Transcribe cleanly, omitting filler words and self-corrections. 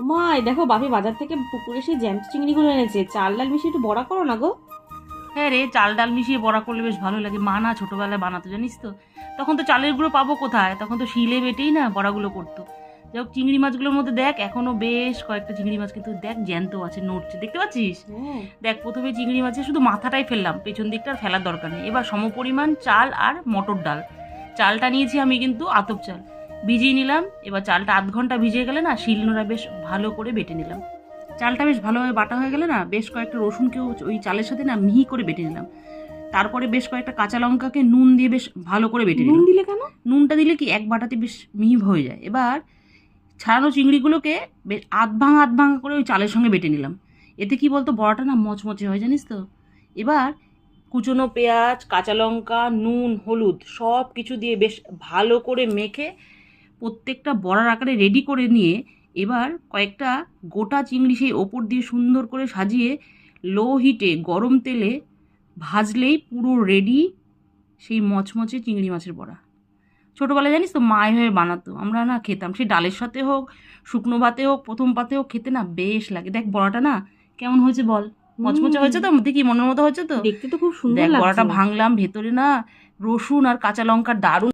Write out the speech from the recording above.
মা এই দেখো বাপি বাজার থেকে পুকুরে সেই জ্যান্ত চিংড়িগুলো এনেছে, চাল ডাল মিশিয়ে একটু বড়া করো না গো। হ্যাঁ রে, চাল ডাল মিশিয়ে বড়া করলে বেশ ভালো লাগে। মা না ছোটবেলায় বানাতো জানিস তো। তখন তো চালের গুঁড়ো পাবো কোথায়, তখন তো শিলে বেটেই না বড়াগুলো করতো। যাই হোক, চিংড়ি মাছগুলোর মধ্যে দেখ এখনো বেশ কয়েকটা চিংড়ি মাছ কিন্তু দেখ জ্যান্ত আছে, নড়ছে, দেখতে পাচ্ছিস? হ্যাঁ। দেখ, প্রথমে চিংড়ি মাছের শুধু মাথাটাই ফেললাম, পেছন দিকটা আর ফেলার দরকার নেই। এবার সমপরিমাণ চাল আর মটর ডাল। চালটা নিয়েছি আমি কিন্তু আতপ চাল, ভিজিয়ে নিলাম। এবার চালটা আধ ঘন্টা ভিজিয়ে গেলে না শিলনোড়া বেশ ভালো করে বেটে নিলাম। চালটা বেশ ভালোভাবে বাটা হয়ে গেলে না বেশ কয়েকটা রসুনকেও ওই চালের সাথে না মিহি করে বেটে নিলাম। তারপরে বেশ কয়েকটা কাঁচা লঙ্কাকে নুন দিয়ে বেশ ভালো করে বেটে নুন নিলাম। দিলে কেন? নুনটা দিলে কি এক বাটাতে বেশ মিহি হয়ে যায়। এবার ছাড়ানো চিংড়িগুলোকে বেশ আধ ভাঙা করে ওই চালের সঙ্গে বেটে নিলাম। এতে কি বলতো, বড়াটা না মচমচে হয় জানিস তো। এবার কুচনো পেঁয়াজ, কাঁচা লঙ্কা, নুন, হলুদ সব কিছু দিয়ে বেশ ভালো করে মেখে প্রত্যেকটা বড়ার আকারে রেডি করে নিয়ে এবার কয়েকটা গোটা চিংড়ি সেই ওপর দিয়ে সুন্দর করে সাজিয়ে লো হিটে গরম তেলে ভাজলেই পুরো রেডি সেই মচমচে চিংড়ি মাছের বড়া। ছোটোবেলায় জানিস তো মা এভাবে বানাতো, আমরা না খেতাম, সে ডালের সাথে হোক, শুকনো ভাতে হোক, প্রথম পাতে হোক, খেতে না বেশ লাগে। দেখ বড়াটা না কেমন হয়েছে বল, মচমচে হয়েছে তো, দেখি মনের মতো হয়েছে তো। দেখতে তো খুব সুন্দর দেখ বড়াটা লাগছে। ভাঙলাম, ভেতরে না রসুন আর কাঁচা লঙ্কার দারুণ